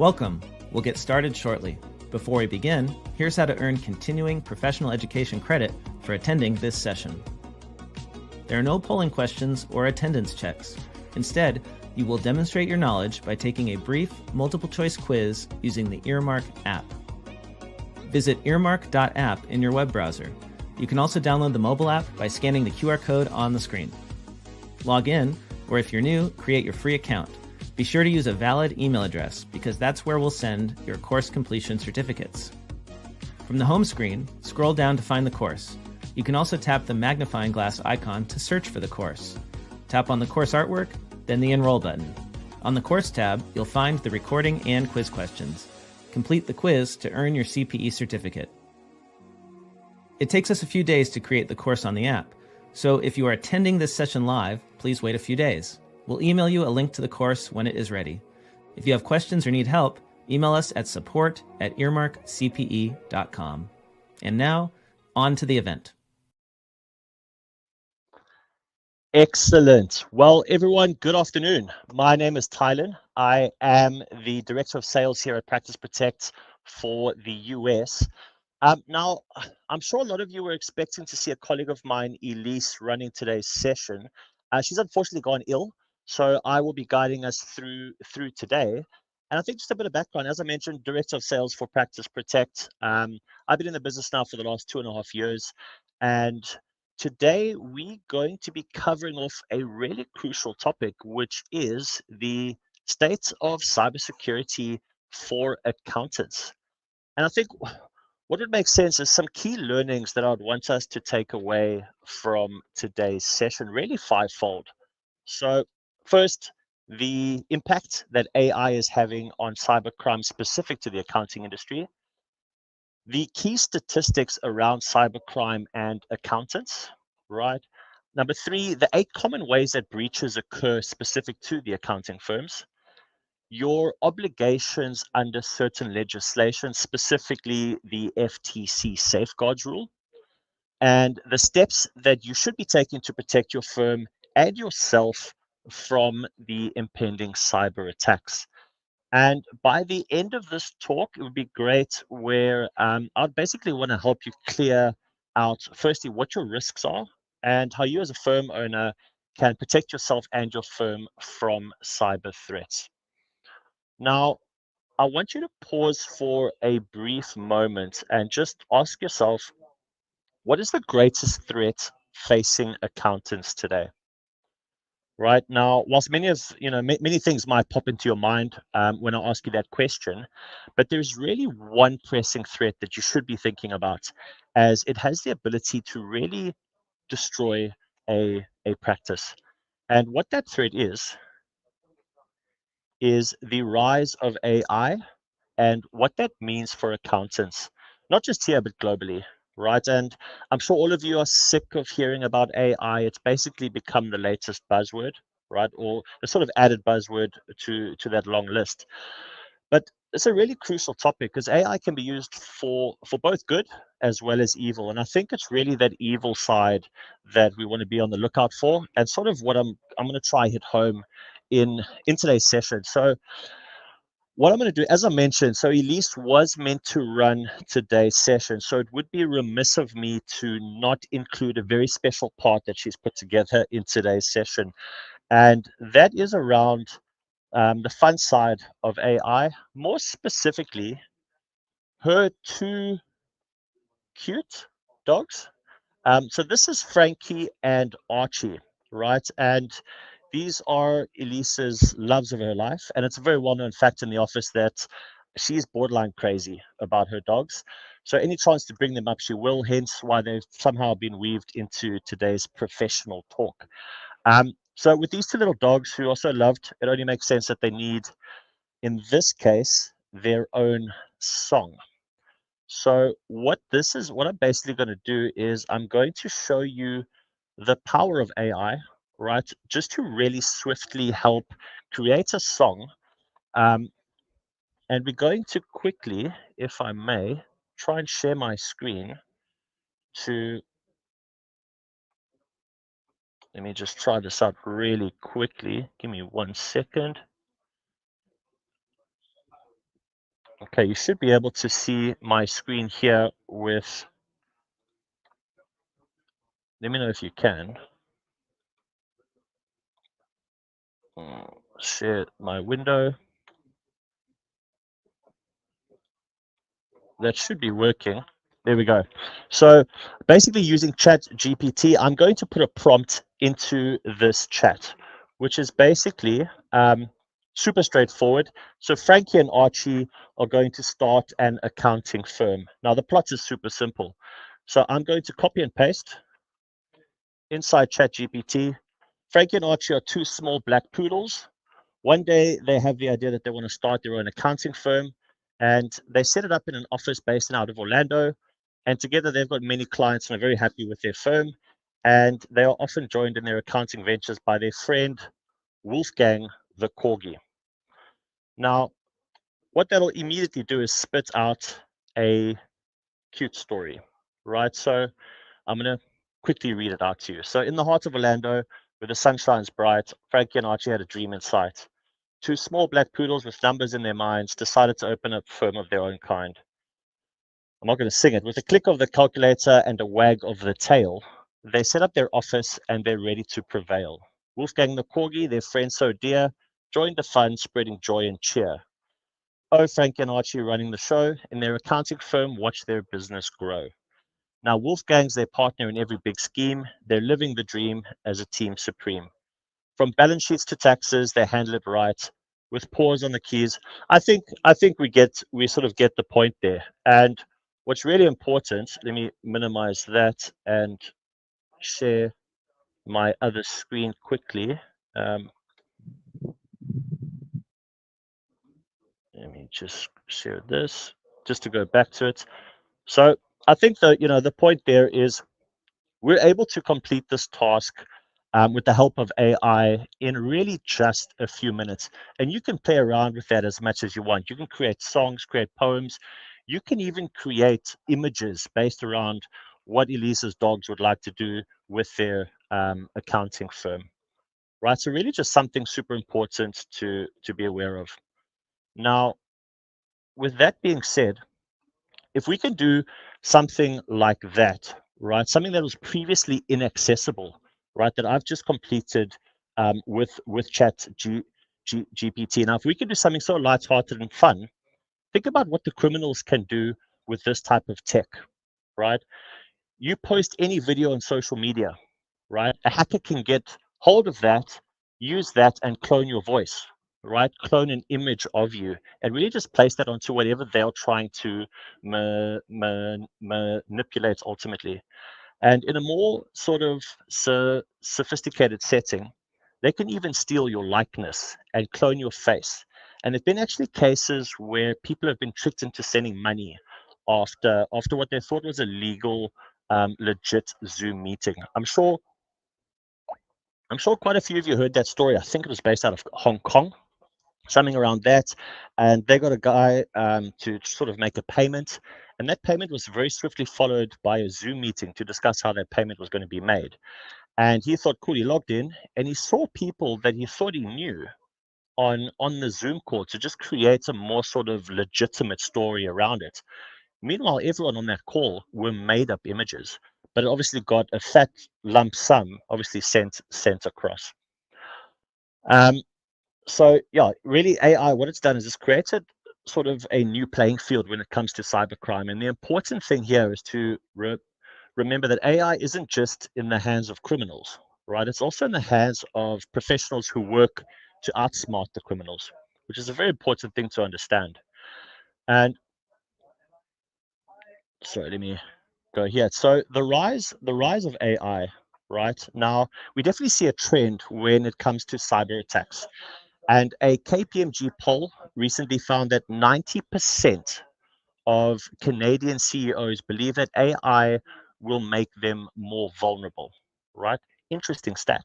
Welcome. We'll get started shortly. Before we begin, here's how to earn continuing professional education credit for attending this session. There are no polling questions or attendance checks. Instead, you will demonstrate your knowledge by taking a brief multiple-choice quiz using the Earmark app. Visit earmark.app in your web browser. You can also download the mobile app by scanning the QR code on the screen. Log in, or if you're new, create your free account. Be sure to use a valid email address because that's where we'll send your course completion certificates. From the home screen, scroll down to find the course. You can also tap the magnifying glass icon to search for the course. Tap on the course artwork, then the Enroll button. On the Course tab, you'll find the recording and quiz questions. Complete the quiz to earn your CPE certificate. It takes us a few days to create the course on the app, so if you are attending this session live, please wait a few days. We'll email you a link to the course when it is ready. If you have questions or need help, email us at support@earmarkcpe.com. And now, on to the event. Excellent. Well, everyone, good afternoon. My name is Tylan. I am the Director of Sales here at Practice Protect for the US. Now, I'm sure a lot of you were expecting to see a colleague of mine, Elise, running today's session. She's unfortunately gone ill, so I will be guiding us through today. And I think just a bit of background, as I mentioned, Director of Sales for Practice Protect. I've been in the business now for the last 2.5 years, and today we're going to be covering off a really crucial topic, which is the state of cybersecurity for accountants. And I think what would make sense is some key learnings that I would want us to take away from today's session, really fivefold. So first, the impact that AI is having on cybercrime specific to the accounting industry, the key statistics around cybercrime and accountants, right? Number 3, the 8 common ways that breaches occur specific to the accounting firms, your obligations under certain legislation, specifically the FTC safeguards rule, and the steps that you should be taking to protect your firm and yourself from the impending cyber attacks. And by the end of this talk, it would be great where I'd basically want to help you clear out, firstly, what your risks are and how you as a firm owner can protect yourself and your firm from cyber threats. Now, I want you to pause for a brief moment and just ask yourself, what is the greatest threat facing accountants today? Right now, whilst many things might pop into your mind when I ask you that question, but there's really one pressing threat that you should be thinking about, as it has the ability to really destroy a practice. And what that threat is the rise of AI and what that means for accountants, not just here, but globally, right? And I'm sure all of you are sick of hearing about AI. It's basically become the latest buzzword, right? Or a sort of added buzzword to that long list. But it's a really crucial topic because AI can be used for both good as well as evil. And I think it's really that evil side that we want to be on the lookout for, and sort of what I'm going to try hit home in today's session. So what I'm going to do, as I mentioned, so Elise was meant to run today's session, so it would be remiss of me to not include a very special part that she's put together in today's session, and that is around the fun side of AI, more specifically, her 2 cute dogs. So this is Frankie and Archie, right? And these are Elise's loves of her life. And it's a very well-known fact in the office that she's borderline crazy about her dogs. So any chance to bring them up, she will, hence why they've somehow been weaved into today's professional talk. So with these 2 little dogs who are so loved, it only makes sense that they need, in this case, their own song. So what I'm basically going to do is I'm going to show you the power of AI, right? Just to really swiftly help create a song. And we're going to quickly, if I may, try and share my screen to, let me just try this out really quickly. Give me 1 second. Okay, you should be able to see my screen here with, let me know if you can. Share my window. That should be working. There we go. So basically using Chat GPT, I'm going to put a prompt into this chat, which is basically super straightforward. So Frankie and Archie are going to start an accounting firm. Now the plot is super simple. So I'm going to copy and paste inside Chat GPT. Frankie and Archie are two small black poodles. One day they have the idea that they want to start their own accounting firm, and they set it up in an office based out of Orlando. And together they've got many clients and are very happy with their firm. And they are often joined in their accounting ventures by their friend Wolfgang the Corgi. Now, what that'll immediately do is spit out a cute story, right? So I'm going to quickly read it out to you. So, in the heart of Orlando, where the sun shines bright, Frankie and Archie had a dream in sight. Two small black poodles with numbers in their minds decided to open a firm of their own kind. I'm not going to sing it. With a click of the calculator and a wag of the tail, they set up their office and they're ready to prevail. Wolfgang the Corgi, their friend so dear, joined the fun, spreading joy and cheer. Oh, Frank and Archie running the show. In their accounting firm, watch their business grow. Now, Wolfgang's their partner in every big scheme. They're living the dream as a team supreme. From balance sheets to taxes, they handle it right with paws on the keys. I think we sort of get the point there. And what's really important, let me minimize that and share my other screen quickly. Um, Let me just share this just to go back to it. So I think the point there is we're able to complete this task with the help of AI in really just a few minutes. And you can play around with that as much as you want. You can create songs, create poems. You can even create images based around what Elisa's dogs would like to do with their accounting firm, right? So really just something super important to be aware of. Now, with that being said, if we can do something like that, right, something that was previously inaccessible, right, that I've just completed with GPT. Now, if we can do something so lighthearted and fun, think about what the criminals can do with this type of tech, right? You post any video on social media, right? A hacker can get hold of that, use that, and clone your voice, right? Clone an image of you, and really just place that onto whatever they're trying to manipulate ultimately. And in a more sort of sophisticated setting, they can even steal your likeness and clone your face. And there've been actually cases where people have been tricked into sending money after what they thought was a legal, legit Zoom meeting. I'm sure quite a few of you heard that story. I think it was based out of Hong Kong, something around that. And they got a guy to sort of make a payment. And that payment was very swiftly followed by a Zoom meeting to discuss how that payment was going to be made. And he thought, cool, he logged in and he saw people that he thought he knew on the Zoom call to just create a more sort of legitimate story around it. Meanwhile, everyone on that call were made up images, but it obviously got a fat lump sum, obviously sent across. Um, so yeah, really AI, what it's done is it's created sort of a new playing field when it comes to cybercrime. And the important thing here is to remember that AI isn't just in the hands of criminals, right? It's also in the hands of professionals who work to outsmart the criminals, which is a very important thing to understand. And sorry, let me go here. So the rise of AI, right? Now, we definitely see a trend when it comes to cyber attacks. And a KPMG poll recently found that 90% of Canadian CEOs believe that AI will make them more vulnerable, right? Interesting stat.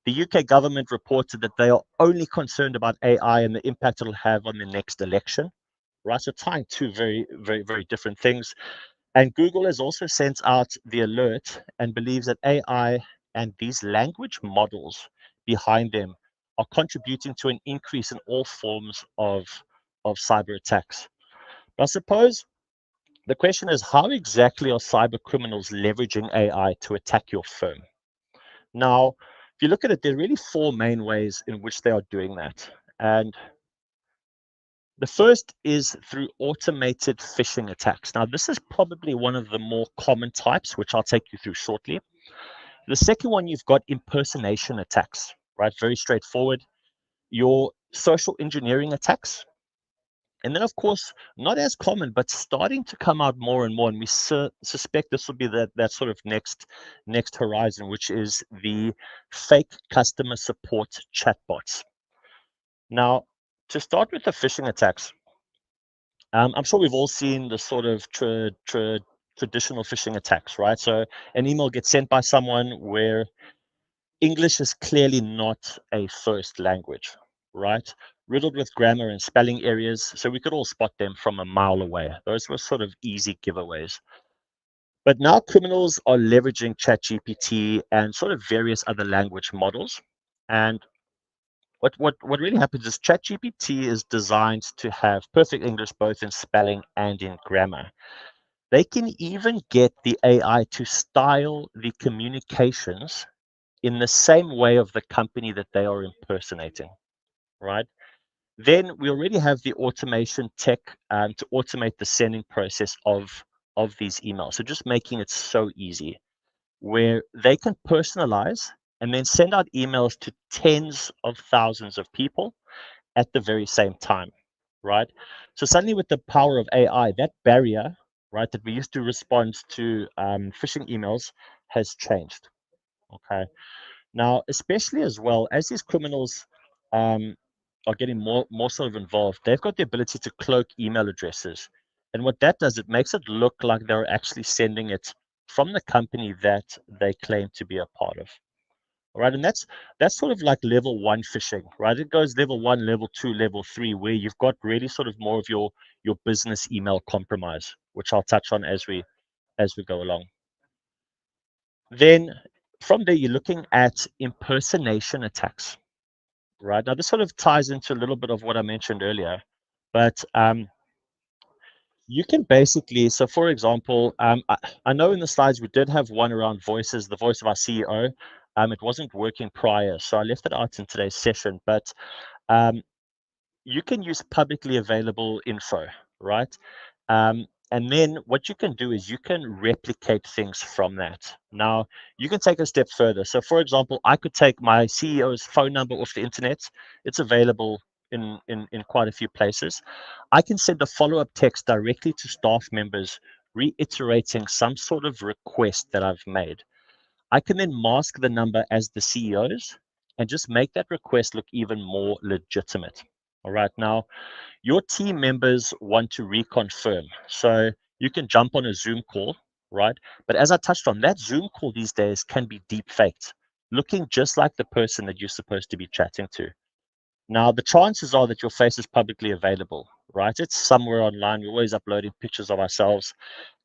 The UK government reported that they are only concerned about AI and the impact it'll have on the next election, right? So tying two very, very, very different things. And Google has also sent out the alert and believes that AI and these language models behind them are contributing to an increase in all forms of cyber attacks. I suppose the question is, how exactly are cyber criminals leveraging AI to attack your firm? Now, if you look at it, there are really four main ways in which they are doing that. And the first is through automated phishing attacks. Now, this is probably one of the more common types, which I'll take you through shortly. The second one, you've got impersonation attacks, right? Very straightforward. Your social engineering attacks. And then, of course, not as common, but starting to come out more and more. And we suspect this will be that sort of next horizon, which is the fake customer support chatbots. Now, to start with the phishing attacks, I'm sure we've all seen the sort of traditional phishing attacks, right? So an email gets sent by someone where English is clearly not a first language, right? Riddled with grammar and spelling errors, so we could all spot them from a mile away. Those were sort of easy giveaways. But now criminals are leveraging ChatGPT and sort of various other language models. And what really happens is ChatGPT is designed to have perfect English both in spelling and in grammar. They can even get the AI to style the communications in the same way of the company that they are impersonating, right? Then we already have the automation tech to automate the sending process of these emails. So just making it so easy where they can personalize and then send out emails to tens of thousands of people at the very same time, right? So suddenly with the power of AI, that barrier, right, that we used to respond to phishing emails has changed. Okay. Now, especially as well as these criminals um, are getting more sort of involved, they've got the ability to cloak email addresses. And what that does, it makes it look like they're actually sending it from the company that they claim to be a part of. All right. And that's sort of like level one phishing, right? It goes level one, level two, level three, where you've got really sort of more of your business email compromise, which I'll touch on as we go along. Then from there, you're looking at impersonation attacks, right? Now, this sort of ties into a little bit of what I mentioned earlier, but you can basically, so for example, I know in the slides we did have one around voices, the voice of our CEO. It wasn't working prior, so I left it out in today's session, but um, you can use publicly available info, right? And then what you can do is you can replicate things from that. Now, you can take a step further. So, for example, I could take my CEO's phone number off the internet. It's available in quite a few places. I can send a follow-up text directly to staff members reiterating some sort of request that I've made. I can then mask the number as the CEO's and just make that request look even more legitimate. All right. Now, your team members want to reconfirm. So you can jump on a Zoom call, right? But as I touched on, that Zoom call these days can be deep faked, looking just like the person that you're supposed to be chatting to. Now, the chances are that your face is publicly available, right? It's somewhere online. We're always uploading pictures of ourselves.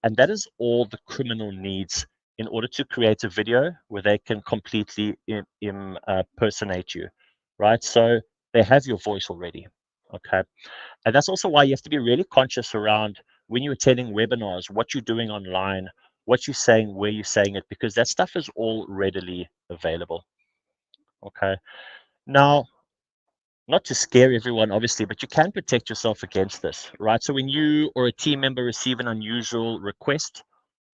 And that is all the criminal needs in order to create a video where they can completely impersonate you, right? So they have your voice already. Okay. And that's also why you have to be really conscious around when you're attending webinars, what you're doing online, what you're saying, where you're saying it, because that stuff is all readily available. Okay. Now, not to scare everyone, obviously, but you can protect yourself against this, right? So when you or a team member receive an unusual request,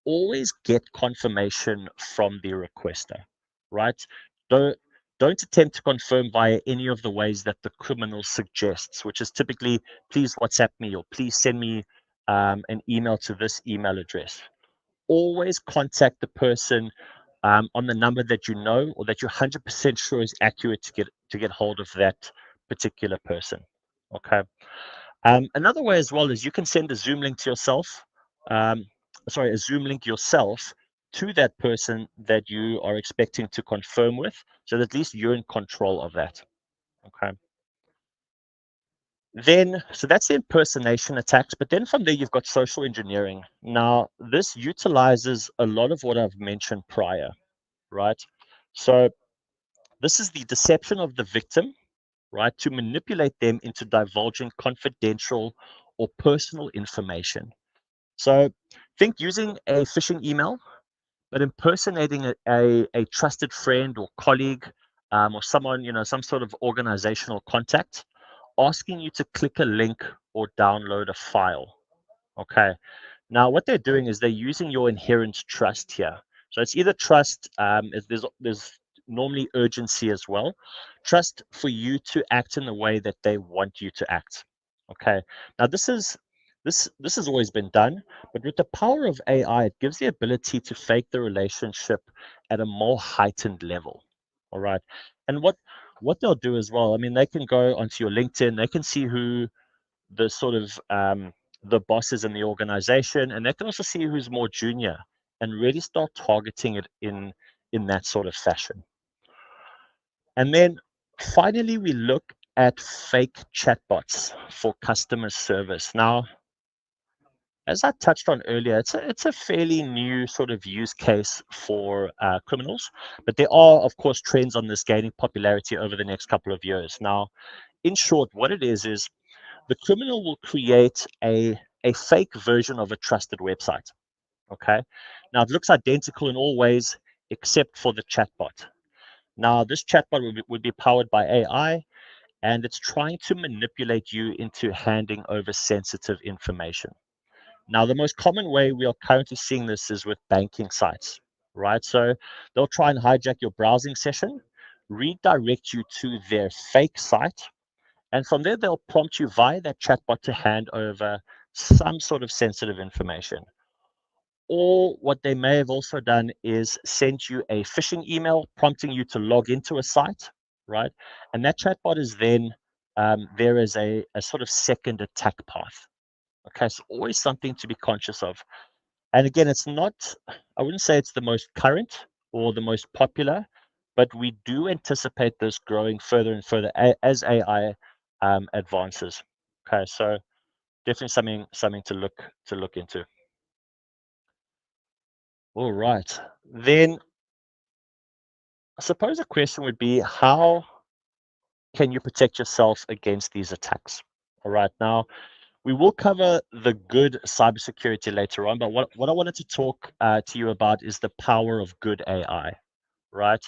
always get confirmation from the requester, right? Don't don't attempt to confirm via any of the ways that the criminal suggests, which is typically please WhatsApp me or please send me an email to this email address. Always contact the person on the number that you know or that you're 100% sure is accurate to get hold of that particular person. Okay. Another way as well is you can send a Zoom link to yourself, um, sorry, a Zoom link yourself to that person that you are expecting to confirm with, so that at least you're in control of that. Okay. Then, so that's the impersonation attacks, but then from there you've got social engineering. Now, this utilizes a lot of what I've mentioned prior, right? So this is the deception of the victim, right, to manipulate them into divulging confidential or personal information. So think using a phishing email, but impersonating a trusted friend or colleague, or someone, some sort of organizational contact, asking you to click a link or download a file. Okay. Now, what they're doing is they're using your inherent trust here. So it's either trust, there's normally urgency as well, trust for you to act in the way that they want you to act. Okay. Now, this has always been done, but with the power of AI, it gives the ability to fake the relationship at a more heightened level. All right. And what they'll do as well, I mean, they can go onto your LinkedIn, they can see who the sort of the bosses in the organization, and they can also see who's more junior and really start targeting it in that sort of fashion. And then finally, we look at fake chatbots for customer service. Now, as I touched on earlier, it's a fairly new sort of use case for criminals, but there are, of course, trends on this gaining popularity over the next couple of years. Now, in short, what it is the criminal will create a fake version of a trusted website. Okay. Now, it looks identical in all ways except for the chatbot. Now, this chatbot would be powered by AI, and it's trying to manipulate you into handing over sensitive information. Now, the most common way we are currently seeing this is with banking sites, right? So they'll try and hijack your browsing session, redirect you to their fake site, and from there, they'll prompt you via that chatbot to hand over some sort of sensitive information. Or what they may have also done is sent you a phishing email prompting you to log into a site, right? And that chatbot is then there is a sort of second attack path. Okay, so always something to be conscious of. And again, it's not, I wouldn't say it's the most current or the most popular, but we do anticipate this growing further and further as AI advances. Okay, so definitely something to look into. All right, then I suppose the question would be, how can you protect yourself against these attacks? All right, now we will cover the good cybersecurity later on, but what I wanted to talk to you about is the power of good AI. Right?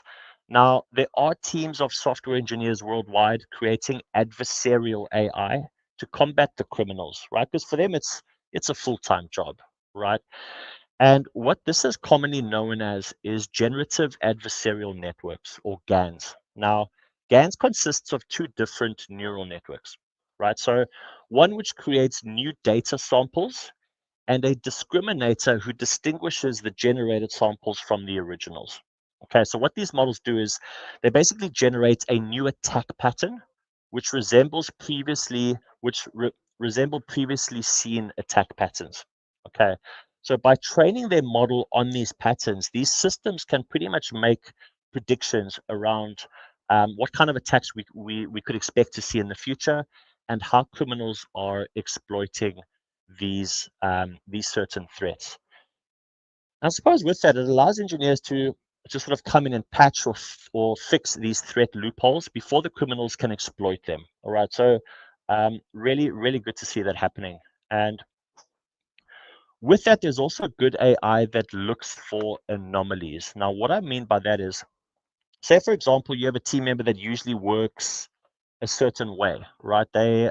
Now, there are teams of software engineers worldwide creating adversarial AI to combat the criminals, right? Because for them, it's a full-time job, right? And what this is commonly known as is generative adversarial networks, or GANs. Now, GANs consists of two different neural networks, right? So one which creates new data samples and a discriminator who distinguishes the generated samples from the originals. Okay, so what these models do is they basically generate a new attack pattern which resembled previously seen attack patterns. Okay, so by training their model on these patterns, these systems can pretty much make predictions around what kind of attacks we could expect to see in the future and how criminals are exploiting these certain threats. I suppose with that, it allows engineers to sort of come in and patch or fix these threat loopholes before the criminals can exploit them. All right, so really, really good to see that happening. And with that, there's also good AI that looks for anomalies. Now, what I mean by that is, say, for example, you have a team member that usually works a certain way, right? They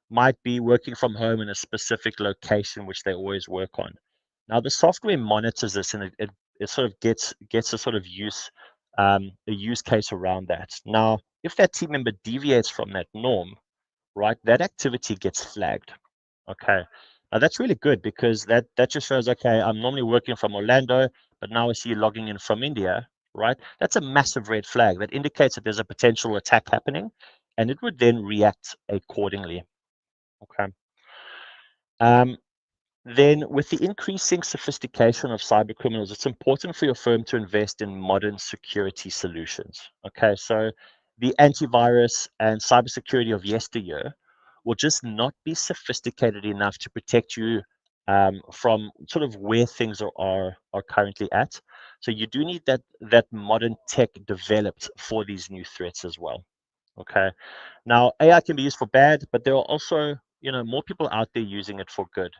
might be working from home in a specific location, which they always work on. Now, the software monitors this, and it sort of gets a sort of a use case around that. Now, if that team member deviates from that norm, right, that activity gets flagged. Okay. Now that's really good because that just shows, okay, I'm normally working from Orlando, but now I see you logging in from India, right? That's a massive red flag that indicates that there's a potential attack happening, and it would then react accordingly. Okay. Um, then, with the increasing sophistication of cyber criminals, it's important for your firm to invest in modern security solutions. Okay, so the antivirus and cybersecurity of yesteryear will just not be sophisticated enough to protect you from sort of where things are currently at. So you do need that modern tech developed for these new threats as well. Okay. Now, AI can be used for bad, but there are also more people out there using it for good.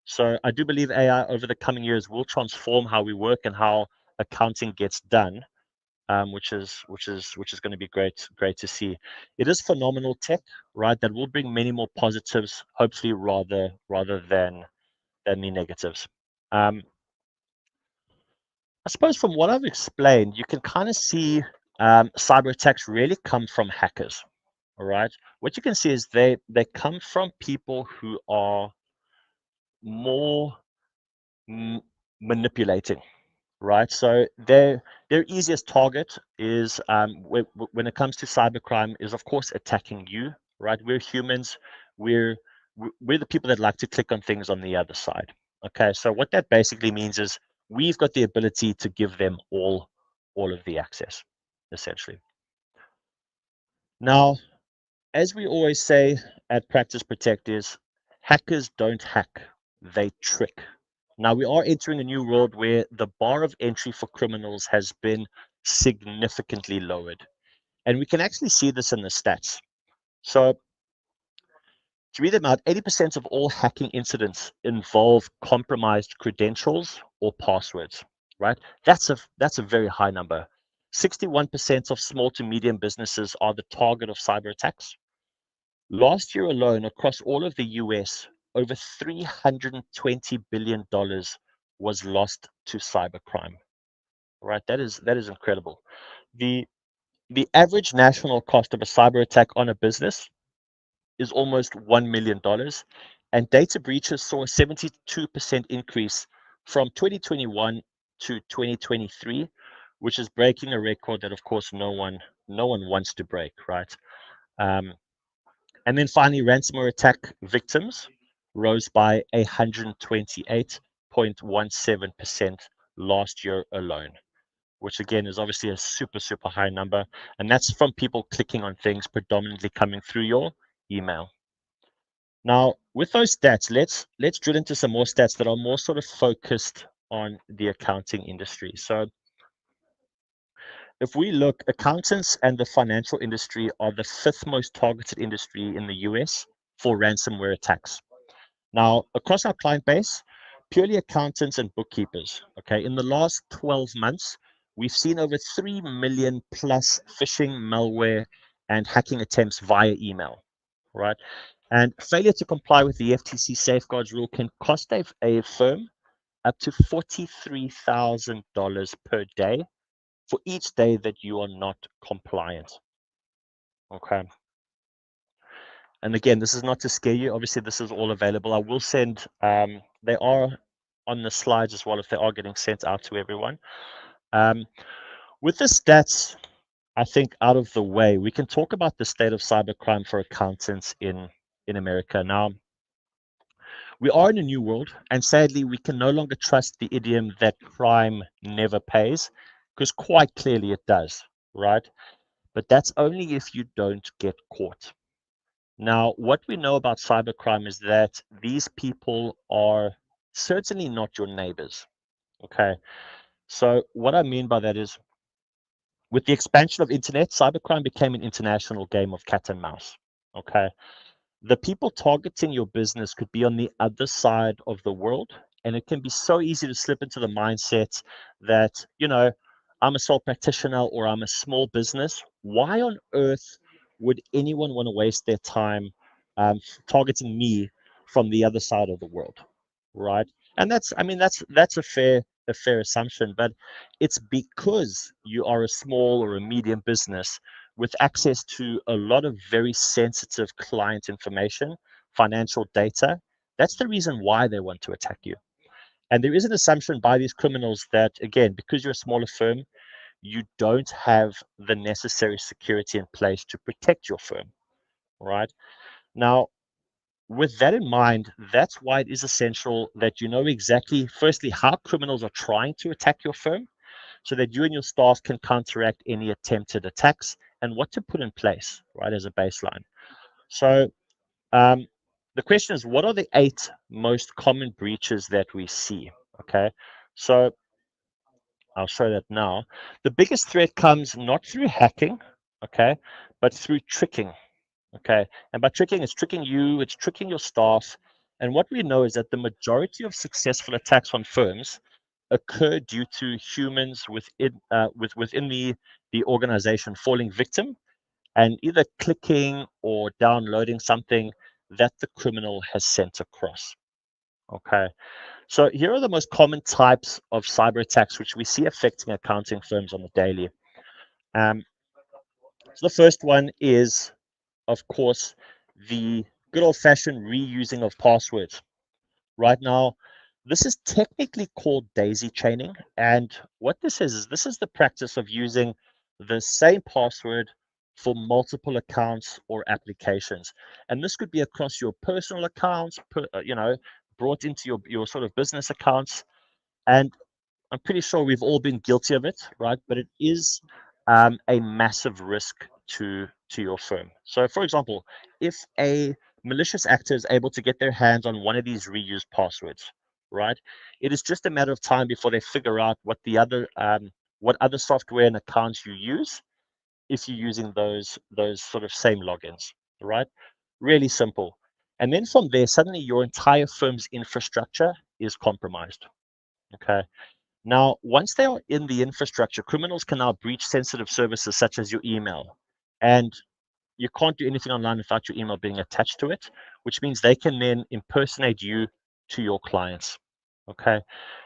So I do believe AI over the coming years will transform how we work and how accounting gets done, which is going to be great to see. It is phenomenal tech, right? That will bring many more positives, hopefully, rather than the negatives. I suppose from what I've explained, you can kind of see cyber attacks really come from hackers. All right. What you can see is they come from people who are more m- manipulating, right? So their easiest target is when it comes to cybercrime is of course attacking you, right? We're humans. We're we're the people that like to click on things on the other side. Okay, so what that basically means is we've got the ability to give them all of the access, essentially. Now, as we always say at Practice Protect is hackers don't hack, they trick. Now we are entering a new world where the bar of entry for criminals has been significantly lowered. And we can actually see this in the stats. So to read them out, 80% of all hacking incidents involve compromised credentials or passwords, right? That's a very high number. 61% of small to medium businesses are the target of cyber attacks. Last year alone, across all of the US, over $320 billion was lost to cybercrime. Right? That is incredible. The the average national cost of a cyber attack on a business is almost $1 million, and data breaches saw a 72% increase from 2021 to 2023, which is breaking a record that, of course, no one wants to break, right? Um, And then finally, ransomware attack victims rose by 128.17% last year alone, which again is obviously a super high number. And that's from people clicking on things predominantly coming through your email. Now, with those stats, let's drill into some more stats that are more sort of focused on the accounting industry. So if we look, accountants and the financial industry are the fifth most targeted industry in the US for ransomware attacks. Now, across our client base, purely accountants and bookkeepers, okay, in the last 12 months, we've seen over 3 million plus phishing, malware, and hacking attempts via email, right? And failure to comply with the FTC safeguards rule can cost a firm up to $43,000 per day for each day that you are not compliant. Okay. And again, this is not to scare you. Obviously, this is all available. I will send, they are on the slides as well if they are getting sent out to everyone. With the stats, I think, out of the way, we can talk about the state of cybercrime for accountants in America. Now, we are in a new world, and sadly, we can no longer trust the idiom that crime never pays, because quite clearly it does, right? But that's only if you don't get caught. Now, what we know about cybercrime is that these people are certainly not your neighbors. Okay. So, what I mean by that is with the expansion of internet, cybercrime became an international game of cat and mouse. Okay. The people targeting your business could be on the other side of the world, and it can be so easy to slip into the mindset that, I'm a sole practitioner or I'm a small business. Why on earth would anyone want to waste their time targeting me from the other side of the world, right? And that's a fair assumption, but it's because you are a small or a medium business with access to a lot of very sensitive client information, financial data. That's the reason why they want to attack you. And there is an assumption by these criminals that, again, because you're a smaller firm, you don't have the necessary security in place to protect your firm, right? Now, with that in mind, that's why it is essential that you know exactly, firstly, how criminals are trying to attack your firm so that you and your staff can counteract any attempted attacks and what to put in place, right, as a baseline. So, um, the question is, what are the 8 most common breaches that we see? Okay, so I'll show that now. The biggest threat comes not through hacking, okay, but through tricking. Okay. And by tricking, it's tricking you, it's tricking your staff. And what we know is that the majority of successful attacks on firms occur due to humans within the organization falling victim and either clicking or downloading something that the criminal has sent across. Okay. So here are the most common types of cyber attacks which we see affecting accounting firms on the daily. Um, so the first one is, of course, the good old-fashioned reusing of passwords. Right now, this is technically called daisy chaining, and what this is the practice of using the same password for multiple accounts or applications. And this could be across your personal accounts, brought into your sort of business accounts. And I'm pretty sure we've all been guilty of it, right? But it is a massive risk to your firm. So, for example, if a malicious actor is able to get their hands on one of these reused passwords, right? It is just a matter of time before they figure out what other software and accounts you use if you're using those sort of same logins, right? Really simple. And then from there, suddenly your entire firm's infrastructure is compromised. Okay. Now, once they are in the infrastructure, criminals can now breach sensitive services such as your email. And you can't do anything online without your email being attached to it, which means they can then impersonate you to your clients. Okay.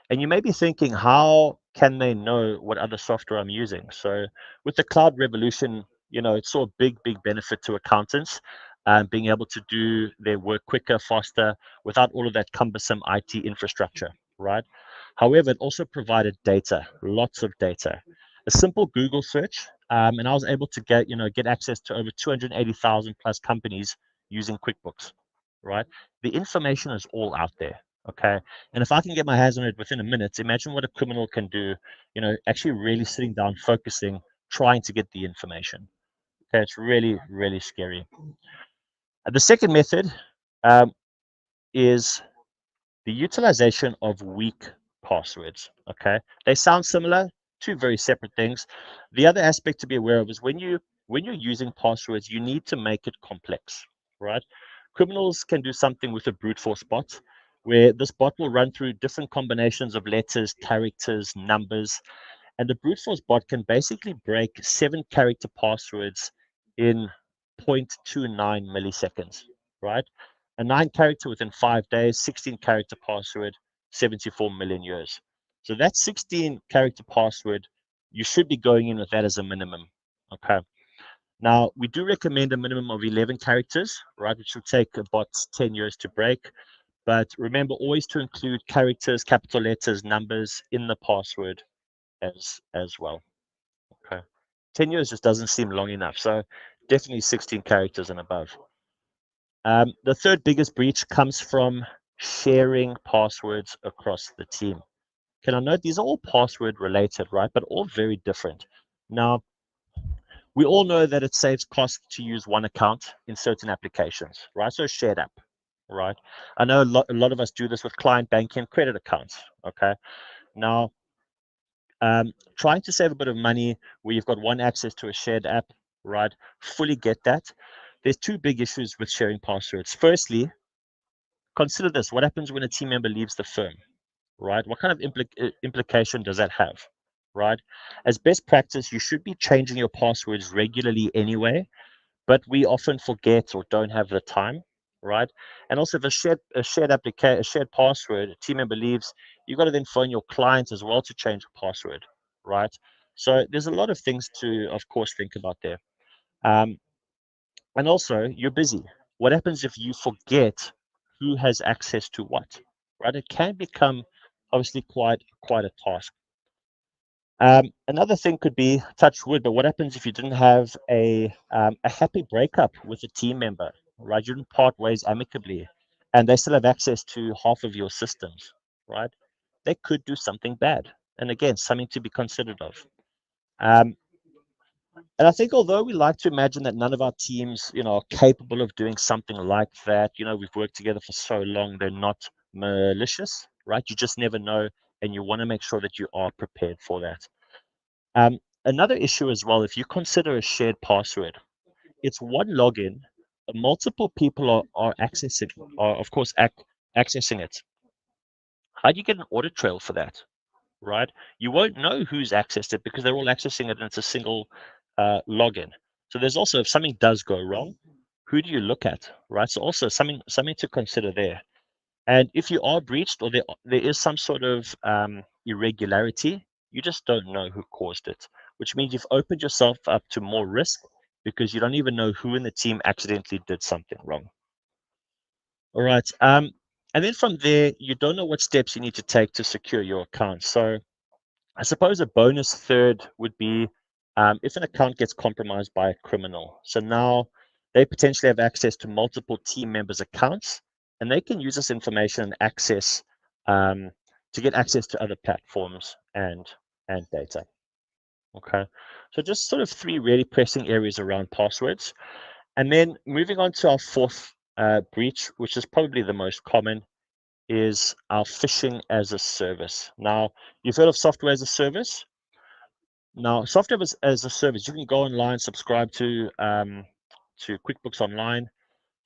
And you may be thinking, how can they know what other software I'm using? So, with the cloud revolution, it's a big benefit to accountants, being able to do their work quicker, faster, without all of that cumbersome IT infrastructure, right? However, it also provided data, lots of data. A simple Google search, and I was able to get access to over 280,000 plus companies using QuickBooks, right? The information is all out there. Okay. And if I can get my hands on it within a minute, imagine what a criminal can do, actually really sitting down, focusing, trying to get the information. Okay. It's really, really scary. The second method um, is the utilization of weak passwords. Okay. They sound similar, two very separate things. The other aspect to be aware of is when you're using passwords, you need to make it complex, right? Criminals can do something with a brute force bot, where this bot will run through different combinations of letters, characters, numbers, and the brute force bot can basically break 7-character passwords in 0.29 milliseconds, right? A 9-character within 5 days, 16-character password, 74 million years. So that 16-character password, you should be going in with that as a minimum. Okay. Now, we do recommend a minimum of 11 characters, right, which will take about 10 years to break. But remember always to include characters, capital letters, numbers in the password as well. Okay. 10 years just doesn't seem long enough. So definitely 16 characters and above. The third biggest breach comes from sharing passwords across the team. Can I note these are all password related, right? But all very different. Now, we all know that it saves cost to use one account in certain applications, right? So shared app, right? I know a lot of us do this with client banking and credit accounts. Okay. Now, trying to save a bit of money where you've got one access to a shared app, right? Fully get that. There's two big issues with sharing passwords. Firstly, consider this. What happens when a team member leaves the firm, right? What kind of implication does that have, right? As best practice, you should be changing your passwords regularly anyway, but we often forget or don't have the time, right? And also, if a shared password, a team member leaves, you've got to then phone your client as well to change the password, right? So there's a lot of things to, of course, think about there. Um, and also, you're busy. What happens if you forget who has access to what, right? It can become obviously quite a task. Another thing could be touch wood, but what happens if you didn't have a happy breakup with a team member, right? You didn't part ways amicably, and they still have access to half of your systems, right? They could do something bad, and again, something to be considered of. Um, and I think although we like to imagine that none of our teams, are capable of doing something like that, we've worked together for so long, they're not malicious, right? You just never know, and you want to make sure that you are prepared for that. Another issue as well, if you consider a shared password, it's one login, multiple people are accessing, are of course accessing it. How do you get an audit trail for that, right? You won't know who's accessed it because they're all accessing it and it's a single login. So there's also, if something does go wrong, who do you look at, right? So also something to consider there. And if you are breached or there is some sort of irregularity, you just don't know who caused it, which means you've opened yourself up to more risk because you don't even know who in the team accidentally did something wrong. All right. And then from there, you don't know what steps you need to take to secure your account. So I suppose a bonus third would be if an account gets compromised by a criminal. So now they potentially have access to multiple team members' accounts, and they can use this information and access to get access to other platforms and data. Okay, so just sort of three really pressing areas around passwords, and then moving on to our fourth breach, which is probably the most common, is our phishing as a service. Now, you've heard of software as a service. Now, software as a service, you can go online, subscribe to QuickBooks Online.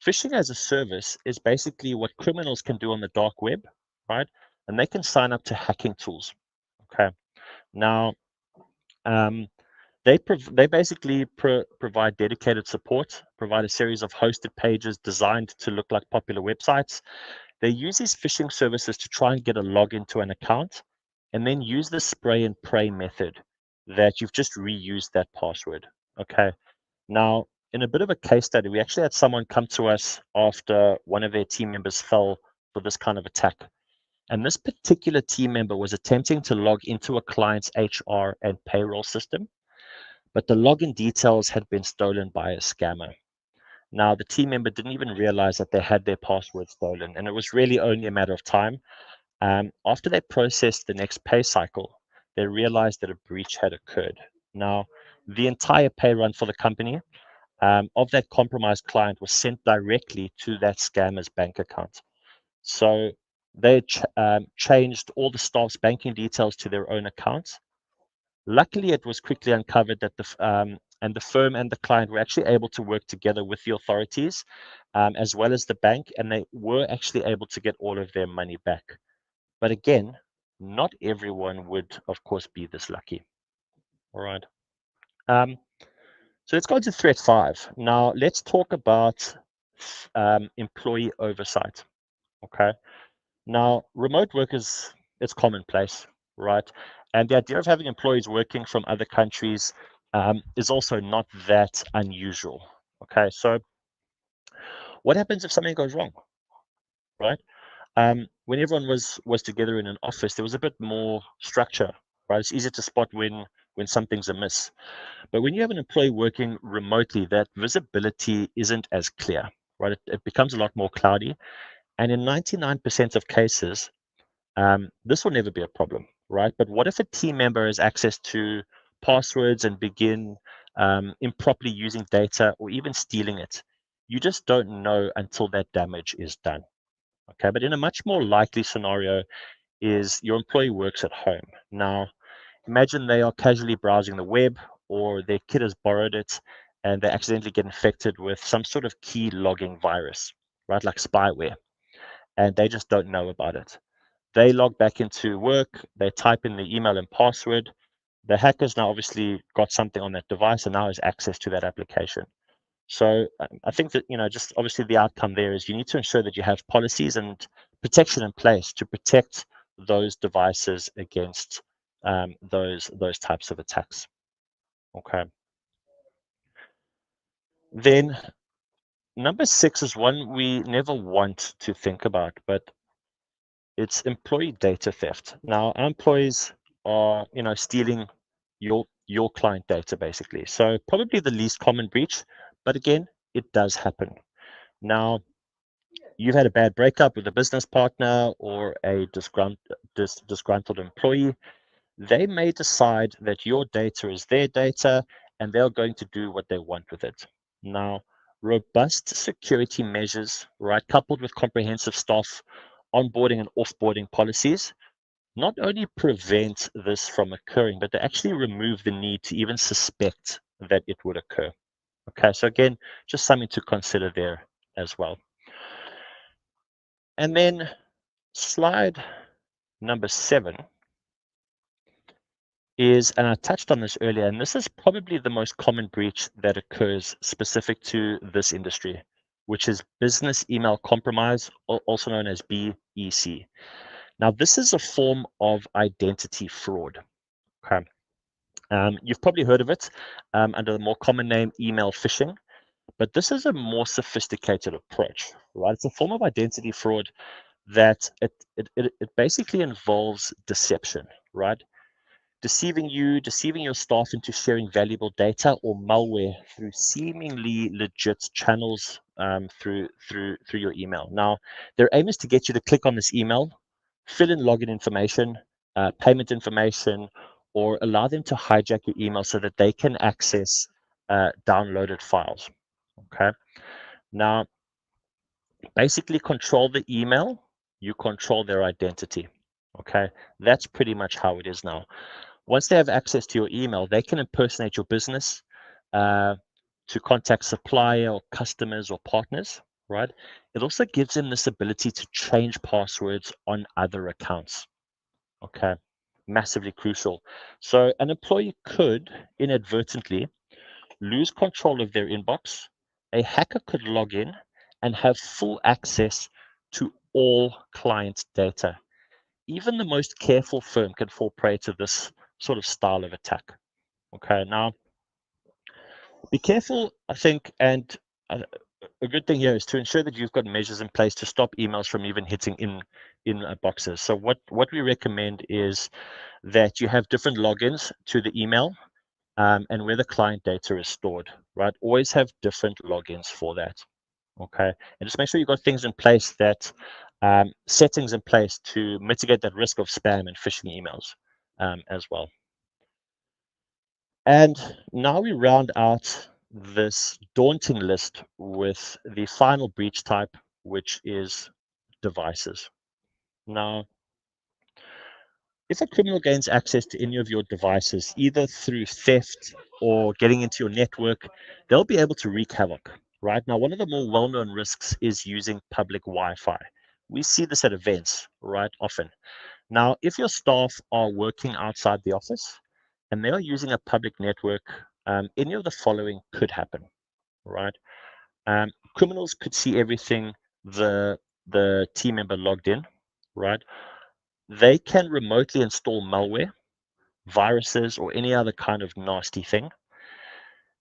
Phishing as a service is basically what criminals can do on the dark web, right? And they can sign up to hacking tools. Okay. Now, um, they basically provide dedicated support, provide a series of hosted pages designed to look like popular websites. They use these phishing services to try and get a login to an account and then use the spray and pray method that you've just reused that password. Okay. Now, in a bit of a case study, we actually had someone come to us after one of their team members fell for this kind of attack. And this particular team member was attempting to log into a client's HR and payroll system, but the login details had been stolen by a scammer. Now, the team member didn't even realize that they had their password stolen, and it was really only a matter of time. After they processed the next pay cycle, they realized that a breach had occurred. Now, the entire pay run for the company of that compromised client was sent directly to that scammer's bank account. So they changed all the staff's banking details to their own accounts. Luckily, it was quickly uncovered that the firm and the client were actually able to work together with the authorities, as well as the bank, and they were actually able to get all of their money back. But again, not everyone would, of course, be this lucky. All right. Um, so let's go to threat 5. Now, let's talk about employee oversight. Okay. Now, remote work it's commonplace, right? And the idea of having employees working from other countries is also not that unusual. Okay. So what happens if something goes wrong, right? When everyone was together in an office, there was a bit more structure, right? It's easier to spot when something's amiss. But when you have an employee working remotely, that visibility isn't as clear, right? It becomes a lot more cloudy. And in 99% of cases, this will never be a problem, right? But what if a team member has access to passwords and begin improperly using data or even stealing it? You just don't know until that damage is done. Okay, but in a much more likely scenario is your employee works at home. Now, imagine they are casually browsing the web or their kid has borrowed it and they accidentally get infected with some sort of key logging virus, right? Like spyware, and they just don't know about it. They log back into work, they type in the email and password. The hackers now obviously got something on that device and now has access to that application. So I think that, just obviously the outcome there is you need to ensure that you have policies and protection in place to protect those devices against those types of attacks. Okay. Then number 6 is one we never want to think about, but it's employee data theft. Now, our employees are, stealing your client data basically. So probably the least common breach, but again, it does happen. Now, you've had a bad breakup with a business partner or a disgruntled employee. They may decide that your data is their data and they're going to do what they want with it. Now, robust security measures, right, coupled with comprehensive staff onboarding and offboarding policies, not only prevent this from occurring, but they actually remove the need to even suspect that it would occur. Okay, so again, just something to consider there as well. And then slide number 7 is, and I touched on this earlier, and this is probably the most common breach that occurs specific to this industry, which is business email compromise, also known as BEC. Now, this is a form of identity fraud. Okay. You've probably heard of it under the more common name email phishing, but this is a more sophisticated approach, right? It's a form of identity fraud that it basically involves deception, right? Deceiving you, deceiving your staff into sharing valuable data or malware through seemingly legit channels through your email. Now, their aim is to get you to click on this email, fill in login information, payment information, or allow them to hijack your email so that they can access downloaded files. Okay. Now, basically control the email, you control their identity. Okay. That's pretty much how it is now. Once they have access to your email, they can impersonate your business to contact supplier or customers or partners, right? It also gives them this ability to change passwords on other accounts. Okay. Massively crucial. So an employee could inadvertently lose control of their inbox. A hacker could log in and have full access to all client data. Even the most careful firm can fall prey to this sort of style of attack. Okay, now be careful, I think, and a good thing here is to ensure that you've got measures in place to stop emails from even hitting in boxes. So what we recommend is that you have different logins to the email and where the client data is stored, right? Always have different logins for that. Okay, and just make sure you've got things in place that settings in place to mitigate that risk of spam and phishing emails as well. And now we round out this daunting list with the final breach type, which is devices. Now, if a criminal gains access to any of your devices, either through theft or getting into your network, they'll be able to wreak havoc, right? Now, one of the more well-known risks is using public Wi-Fi. We see this at events, right, often. Now, if your staff are working outside the office and they are using a public network, any of the following could happen, right? Criminals could see everything the team member logged in, right? They can remotely install malware, viruses, or any other kind of nasty thing.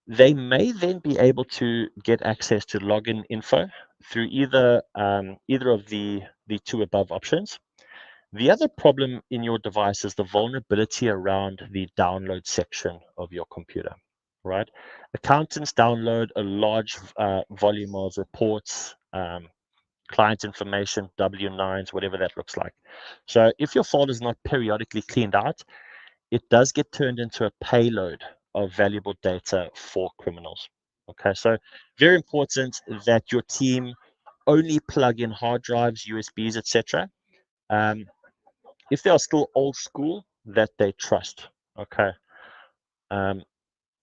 They may then be able to get access to login info through either of the two above options. The other problem in your device is the vulnerability around the download section of your computer, right? Accountants download a large volume of reports, client information, W9s, whatever that looks like. So if your folder is not periodically cleaned out, it does get turned into a payload of valuable data for criminals. Okay, so very important that your team only plug in hard drives, USBs, etc. If they are still old school, that they trust. Okay. Um,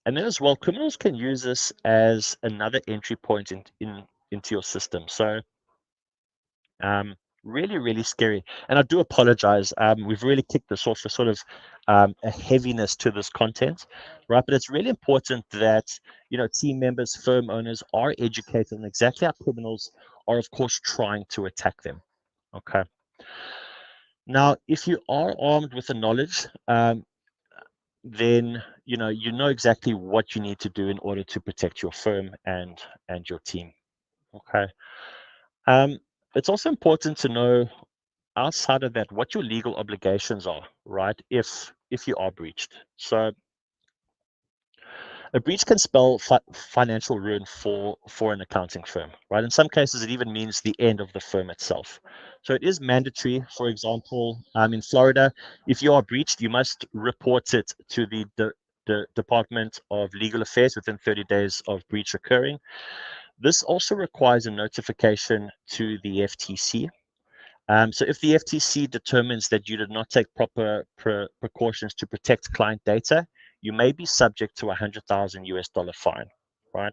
and then as well, criminals can use this as another entry point into your system. So really, really scary. And I do apologize. We've really kicked this off for sort of a heaviness to this content, right? But it's really important that, team members, firm owners are educated on exactly how criminals are, of course, trying to attack them. Okay. Now, if you are armed with the knowledge, then you know exactly what you need to do in order to protect your firm and your team. Okay. It's also important to know outside of that what your legal obligations are, right? If you are breached. So a breach can spell financial ruin for an accounting firm, right? In some cases, it even means the end of the firm itself. So it is mandatory. For example, in Florida, if you are breached, you must report it to the Department of Legal Affairs within 30 days of breach occurring. This also requires a notification to the FTC. So if the FTC determines that you did not take proper precautions to protect client data, you may be subject to $100,000 fine. right?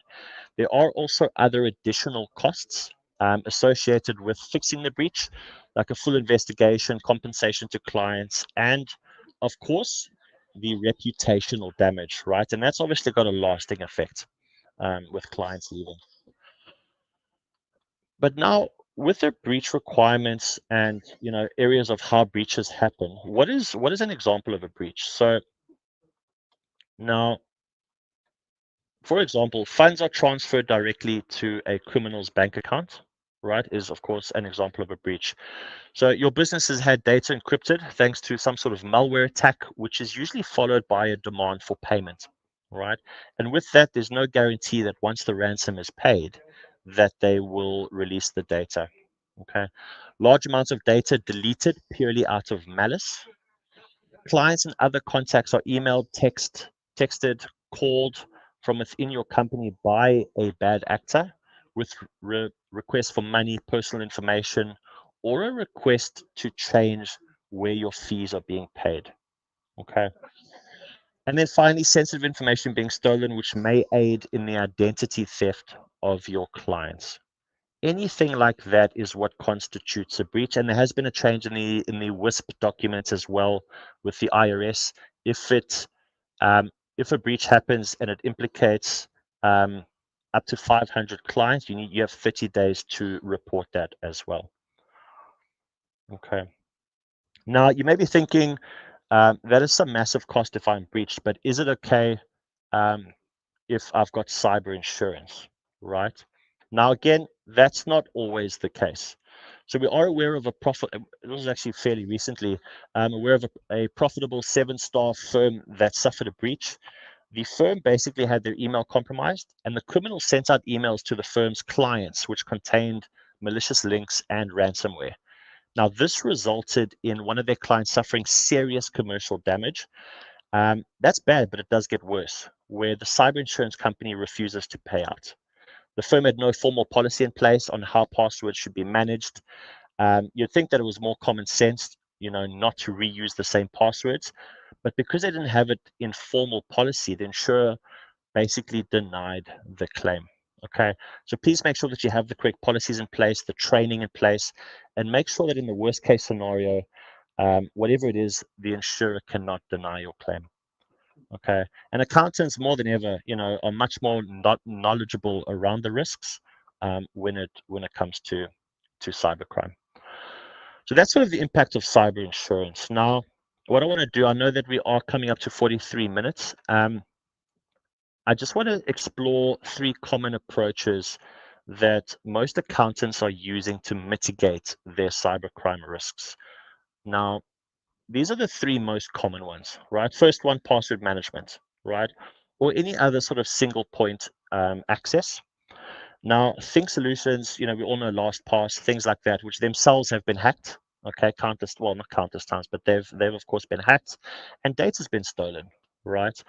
There are also other additional costs associated with fixing the breach, like a full investigation, compensation to clients, and of course, the reputational damage, right? And that's obviously got a lasting effect with clients leaving. But now, with the breach requirements and areas of how breaches happen, what is an example of a breach? So now, for example, funds are transferred directly to a criminal's bank account, right? Is of course an example of a breach. So your business has had data encrypted thanks to some sort of malware attack, which is usually followed by a demand for payment, right? And with that, there's no guarantee that once the ransom is paid, that they will release the data. Okay. Large amounts of data deleted purely out of malice. Clients and other contacts are emailed, texted, called from within your company by a bad actor with requests for money, personal information, or a request to change where your fees are being paid. Okay. And then finally, sensitive information being stolen, which may aid in the identity theft of your clients. Anything like that is what constitutes a breach, and there has been a change in the WISP documents as well with the IRS. If it if a breach happens and it implicates up to 500 clients, you have 30 days to report that as well. Okay. Now you may be thinking that is some massive cost if I'm breached, but is it okay if I've got cyber insurance, right? Now, again, that's not always the case. So we are aware of a profit. It was actually fairly recently. Aware of a profitable 7-star firm that suffered a breach. The firm basically had their email compromised, and the criminal sent out emails to the firm's clients, which contained malicious links and ransomware. Now, this resulted in one of their clients suffering serious commercial damage. That's bad, but it does get worse, where the cyber insurance company refuses to pay out. The firm had no formal policy in place on how passwords should be managed. You'd think that it was more common sense, not to reuse the same passwords, but because they didn't have it in formal policy, the insurer basically denied the claim. Okay, so please make sure that you have the correct policies in place, the training in place, and make sure that in the worst case scenario, whatever it is, the insurer cannot deny your claim. Okay, and accountants more than ever, are much more not knowledgeable around the risks when it comes to cybercrime. So that's sort of the impact of cyber insurance. Now, what I want to do, I know that we are coming up to 43 minutes. I just want to explore 3 common approaches that most accountants are using to mitigate their cybercrime risks. Now, these are the 3 most common ones, right? First one, password management, right? Or any other sort of single point access. Now, Think Solutions, we all know LastPass, things like that, which themselves have been hacked. Okay, countless, well, not countless times, but they've of course been hacked, and data's been stolen, right?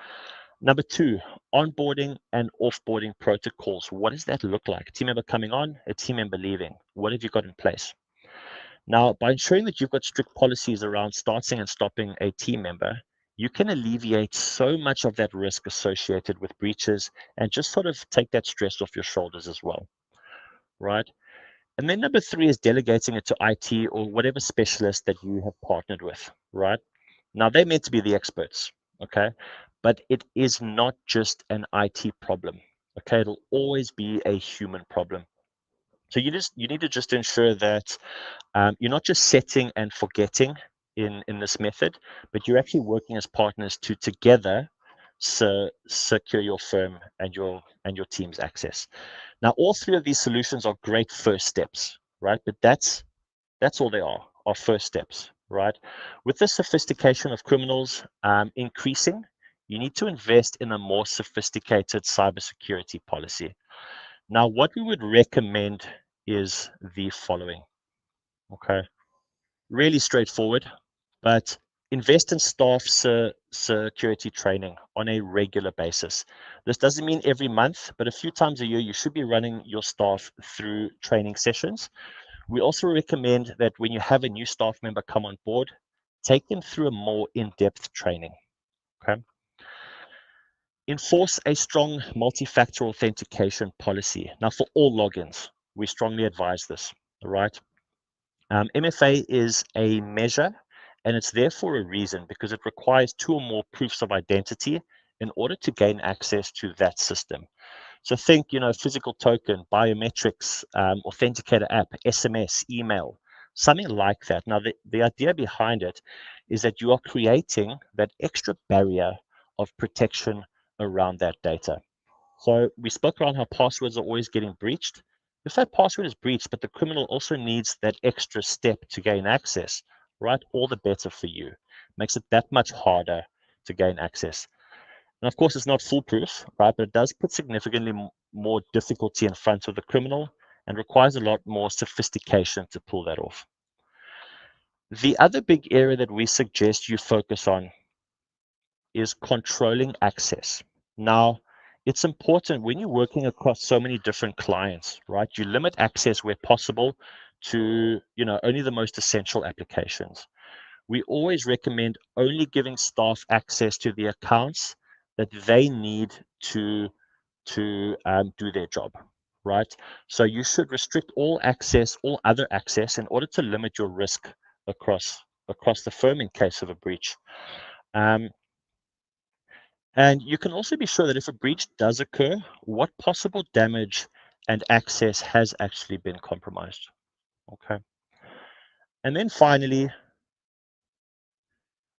Number 2, onboarding and offboarding protocols. What does that look like? A team member coming on, a team member leaving. What have you got in place? Now, by ensuring that you've got strict policies around starting and stopping a team member, you can alleviate so much of that risk associated with breaches and just sort of take that stress off your shoulders as well, right? And then number 3 is delegating it to IT or whatever specialist that you have partnered with, right? Now, they're meant to be the experts, okay? But it is not just an IT problem, okay? It'll always be a human problem. So you need to just ensure that you're not just setting and forgetting in this method, but you're actually working as partners to together secure your firm and your team's access. Now, all 3 of these solutions are great first steps, right? But that's all they are first steps, right? With the sophistication of criminals increasing, you need to invest in a more sophisticated cybersecurity policy. Now, what we would recommend is the following, okay? Really straightforward, but invest in staff security training on a regular basis. This doesn't mean every month, but a few times a year, you should be running your staff through training sessions. We also recommend that when you have a new staff member come on board, take them through a more in-depth training. Okay. Enforce a strong multi-factor authentication policy. Now, for all logins, we strongly advise this, all right? MFA is a measure, and it's there for a reason because it requires 2 or more proofs of identity in order to gain access to that system. So think, physical token, biometrics, authenticator app, SMS, email, something like that. Now, the idea behind it is that you are creating that extra barrier of protection around that data. So we spoke around how passwords are always getting breached. If that password is breached, but the criminal also needs that extra step to gain access, right? All the better for you. Makes it that much harder to gain access. And of course, it's not foolproof, right? But it does put significantly more difficulty in front of the criminal and requires a lot more sophistication to pull that off. The other big area that we suggest you focus on is controlling access. Now, it's important when you're working across so many different clients, right? You limit access where possible to, only the most essential applications. We always recommend only giving staff access to the accounts that they need to do their job, right? So you should restrict all access, all other access, in order to limit your risk across the firm in case of a breach. And you can also be sure that if a breach does occur, what possible damage and access has actually been compromised. Okay. And then finally,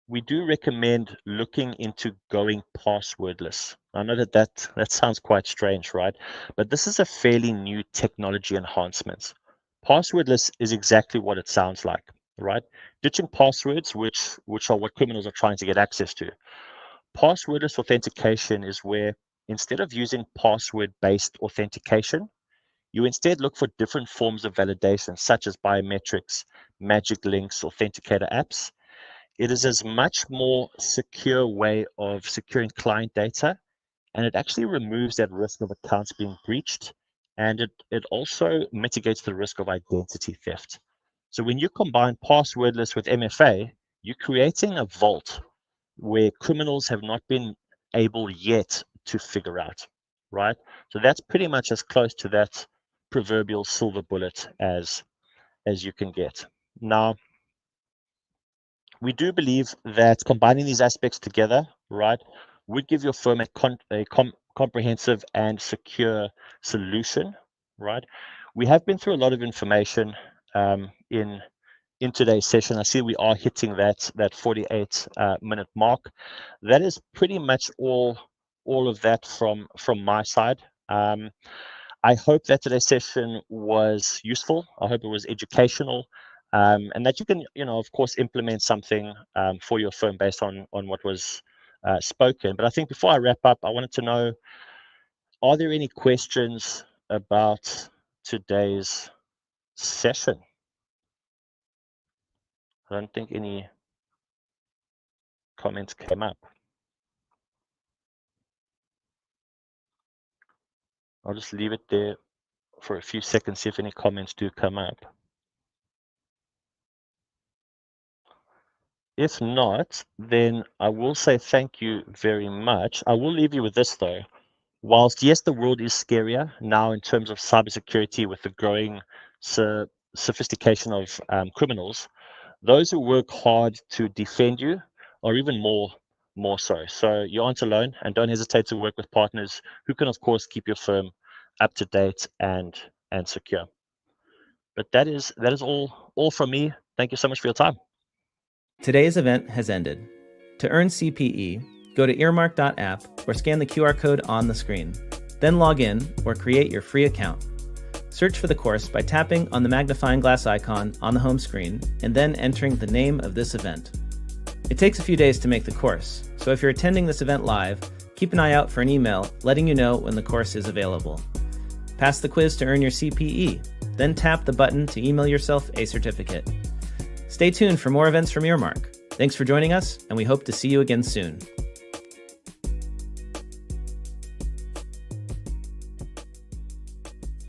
we do recommend looking into going passwordless. I know that sounds quite strange, right? But this is a fairly new technology enhancement. Passwordless is exactly what it sounds like, right? Ditching passwords, which are what criminals are trying to get access to. Passwordless authentication is where instead of using password-based authentication, you instead look for different forms of validation, such as biometrics, magic links, authenticator apps. It is a much more secure way of securing client data, and it actually removes that risk of accounts being breached, and it also mitigates the risk of identity theft. So when you combine passwordless with MFA, you're creating a vault where criminals have not been able yet to figure out, right? So that's pretty much as close to that proverbial silver bullet as you can get. Now, we do believe that combining these aspects together, right, would give your firm a comprehensive and secure solution, right? We have been through a lot of information in today's session. I see we are hitting that 48 minute mark. That is pretty much all of that from my side. I hope that today's session was useful. I hope it was educational, and that you can, of course, implement something for your firm based on what was spoken. But I think before I wrap up, I wanted to know, are there any questions about today's session? I don't think any comments came up. I'll just leave it there for a few seconds, see if any comments do come up. If not, then I will say thank you very much. I will leave you with this though. Whilst yes, the world is scarier now in terms of cybersecurity with the growing sophistication of criminals, those who work hard to defend you are even more so. So you aren't alone, and don't hesitate to work with partners who can, of course, keep your firm up to date and secure. But that is all from me. Thank you so much for your time. Today's event has ended. To earn CPE, go to earmark.app or scan the QR code on the screen. Then log in or create your free account. Search for the course by tapping on the magnifying glass icon on the home screen and then entering the name of this event. It takes a few days to make the course, so if you're attending this event live, keep an eye out for an email letting you know when the course is available. Pass the quiz to earn your CPE, then tap the button to email yourself a certificate. Stay tuned for more events from Earmark. Thanks for joining us, and we hope to see you again soon.